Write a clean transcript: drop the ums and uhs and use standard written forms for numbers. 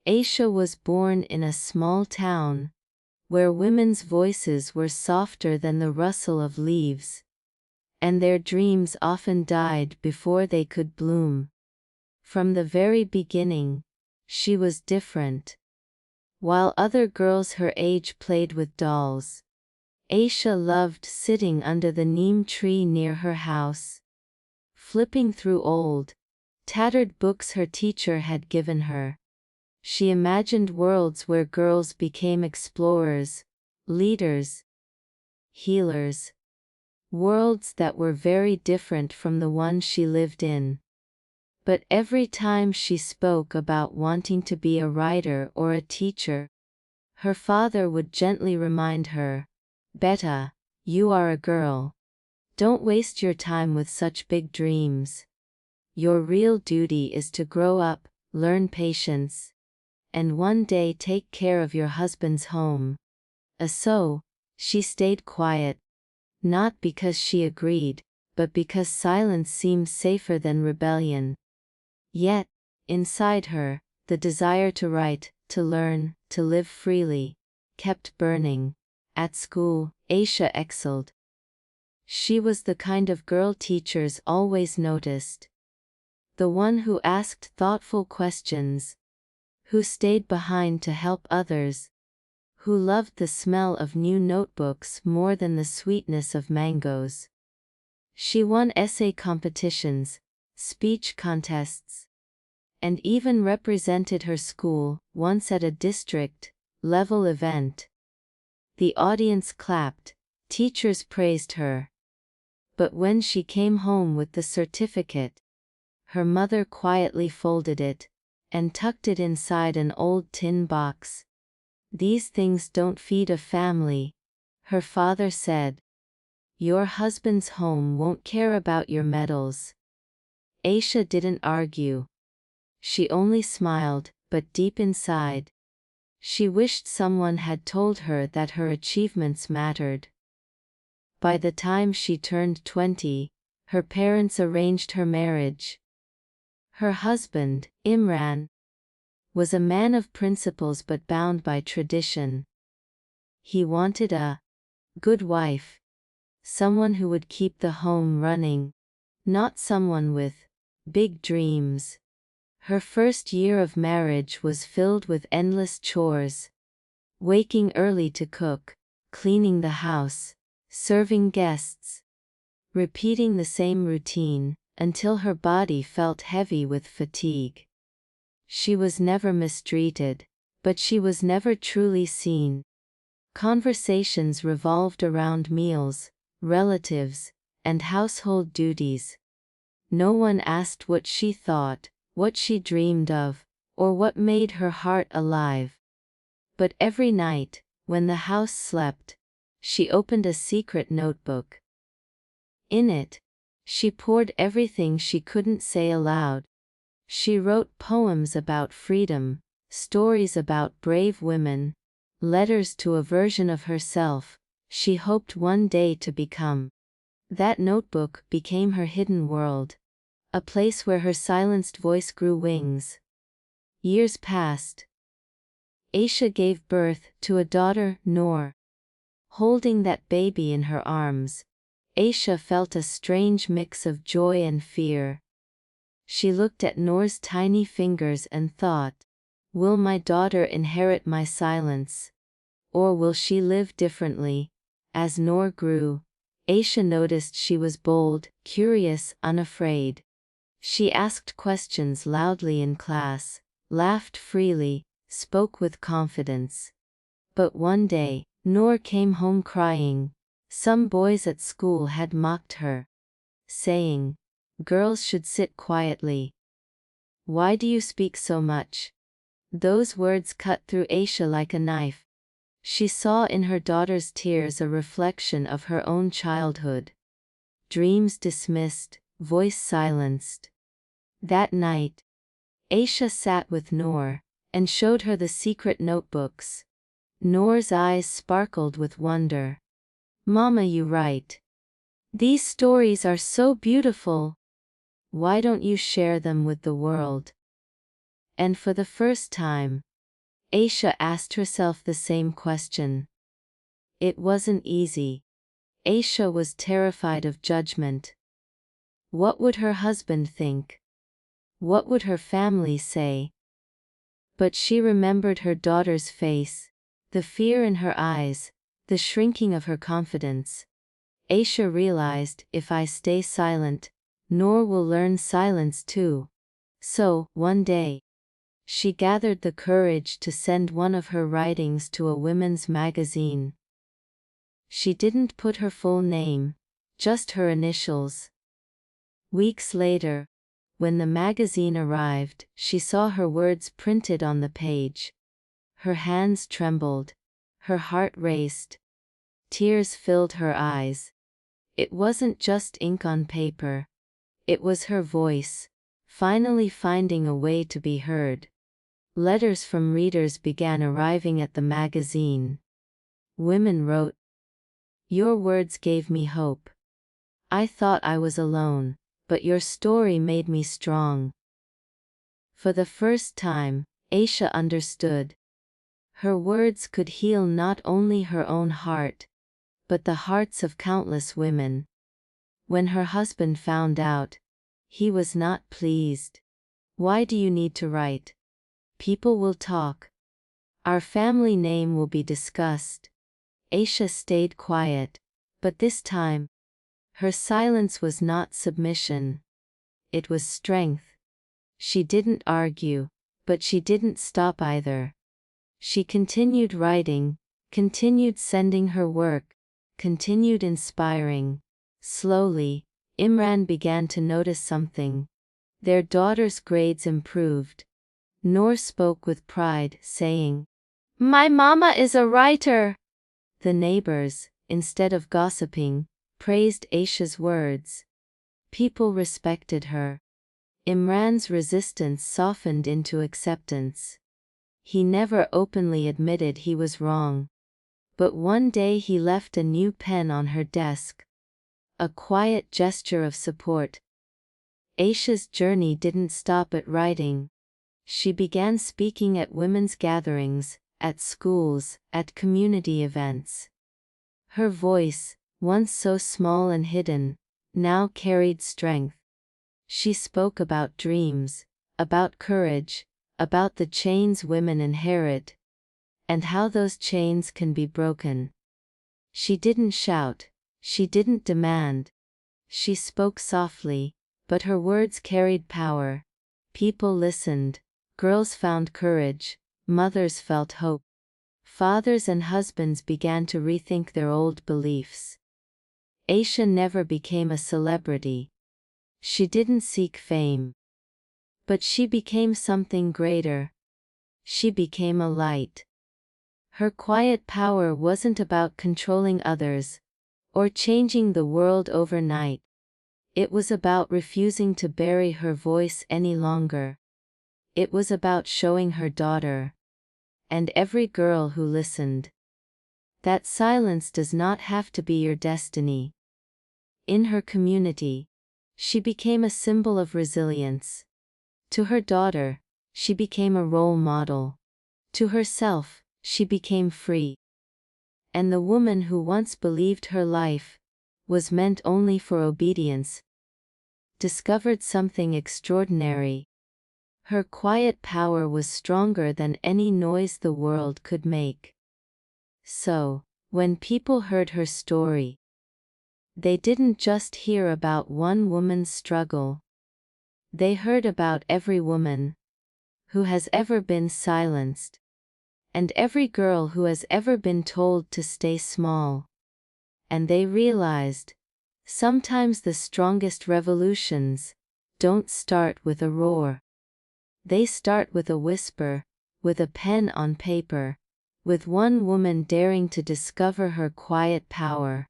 Aisha was born in a small town, where women's voices were softer than the rustle of leaves, and their dreams often died before they could bloom. From the very beginning, she was different. While other girls her age played with dolls, Aisha loved sitting under the neem tree near her house, flipping through old, tattered books her teacher had given her. She imagined worlds where girls became explorers, leaders, healers. Worlds that were very different from the one she lived in. But every time she spoke about wanting to be a writer or a teacher, her father would gently remind her, "Beta, you are a girl. Don't waste your time with such big dreams. Your real duty is to grow up, learn patience, and one day take care of your husband's home." So, she stayed quiet, not because she agreed, but because silence seemed safer than rebellion. Yet, inside her, the desire to write, to learn, to live freely, kept burning. At school, Aisha excelled. She was the kind of girl teachers always noticed. The one who asked thoughtful questions, who stayed behind to help others, who loved the smell of new notebooks more than the sweetness of mangoes. She won essay competitions, speech contests, and even represented her school once at a district-level event. The audience clapped, teachers praised her. But when she came home with the certificate, her mother quietly folded it and tucked it inside an old tin box. "These things don't feed a family," her father said. "Your husband's home won't care about your medals." Aisha didn't argue. She only smiled, but deep inside, she wished someone had told her that her achievements mattered. By the time she turned 20, her parents arranged her marriage. Her husband, Imran, was a man of principles but bound by tradition. He wanted a good wife, someone who would keep the home running, not someone with big dreams. Her first year of marriage was filled with endless chores, waking early to cook, cleaning the house, serving guests, repeating the same routine until her body felt heavy with fatigue. She was never mistreated, but she was never truly seen. Conversations revolved around meals, relatives, and household duties. No one asked what she thought, what she dreamed of, or what made her heart alive. But every night, when the house slept, she opened a secret notebook. In it, she poured everything she couldn't say aloud. She wrote poems about freedom, stories about brave women, letters to a version of herself she hoped one day to become. That notebook became her hidden world, a place where her silenced voice grew wings. Years passed. Aisha gave birth to a daughter, Noor. Holding that baby in her arms, Aisha felt a strange mix of joy and fear. She looked at Noor's tiny fingers and thought, "Will my daughter inherit my silence? Or will she live differently?" As Noor grew, Aisha noticed she was bold, curious, unafraid. She asked questions loudly in class, laughed freely, spoke with confidence. But one day, Noor came home crying. Some boys at school had mocked her, saying, "Girls should sit quietly. Why do you speak so much?" Those words cut through Aisha like a knife. She saw in her daughter's tears a reflection of her own childhood. Dreams dismissed, voice silenced. That night, Aisha sat with Noor and showed her the secret notebooks. Noor's eyes sparkled with wonder. "Mama, you write. These stories are so beautiful. Why don't you share them with the world?" And for the first time, Aisha asked herself the same question. It wasn't easy. Aisha was terrified of judgment. What would her husband think? What would her family say? But she remembered her daughter's face, the fear in her eyes, the shrinking of her confidence. Aisha realized, if I stay silent, Noor will learn silence too. So, one day, she gathered the courage to send one of her writings to a women's magazine. She didn't put her full name, just her initials. Weeks later, when the magazine arrived, she saw her words printed on the page. Her hands trembled. Her heart raced. Tears filled her eyes. It wasn't just ink on paper. It was her voice, finally finding a way to be heard. Letters from readers began arriving at the magazine. Women wrote, "Your words gave me hope. I thought I was alone, but your story made me strong." For the first time, Aisha understood. Her words could heal not only her own heart, but the hearts of countless women. When her husband found out, he was not pleased. "Why do you need to write? People will talk. Our family name will be discussed." Aisha stayed quiet, but this time, her silence was not submission. It was strength. She didn't argue, but she didn't stop either. She continued writing, continued sending her work, continued inspiring. Slowly, Imran began to notice something. Their daughter's grades improved. Noor spoke with pride, saying, "My mama is a writer." The neighbors, instead of gossiping, praised Aisha's words. People respected her. Imran's resistance softened into acceptance. He never openly admitted he was wrong. But one day he left a new pen on her desk. A quiet gesture of support. Aisha's journey didn't stop at writing. She began speaking at women's gatherings, at schools, at community events. Her voice, once so small and hidden, now carried strength. She spoke about dreams, about courage, about the chains women inherit, and how those chains can be broken. She didn't shout, she didn't demand. She spoke softly, but her words carried power. People listened, girls found courage, mothers felt hope. Fathers and husbands began to rethink their old beliefs. Aisha never became a celebrity. She didn't seek fame. But she became something greater. She became a light. Her quiet power wasn't about controlling others, or changing the world overnight. It was about refusing to bury her voice any longer. It was about showing her daughter, and every girl who listened, that silence does not have to be your destiny. In her community, she became a symbol of resilience. To her daughter, she became a role model. To herself, she became free. And the woman who once believed her life was meant only for obedience discovered something extraordinary. Her quiet power was stronger than any noise the world could make. So, when people heard her story, they didn't just hear about one woman's struggle. They heard about every woman who has ever been silenced, and every girl who has ever been told to stay small. And they realized, sometimes the strongest revolutions don't start with a roar. They start with a whisper, with a pen on paper, with one woman daring to discover her quiet power.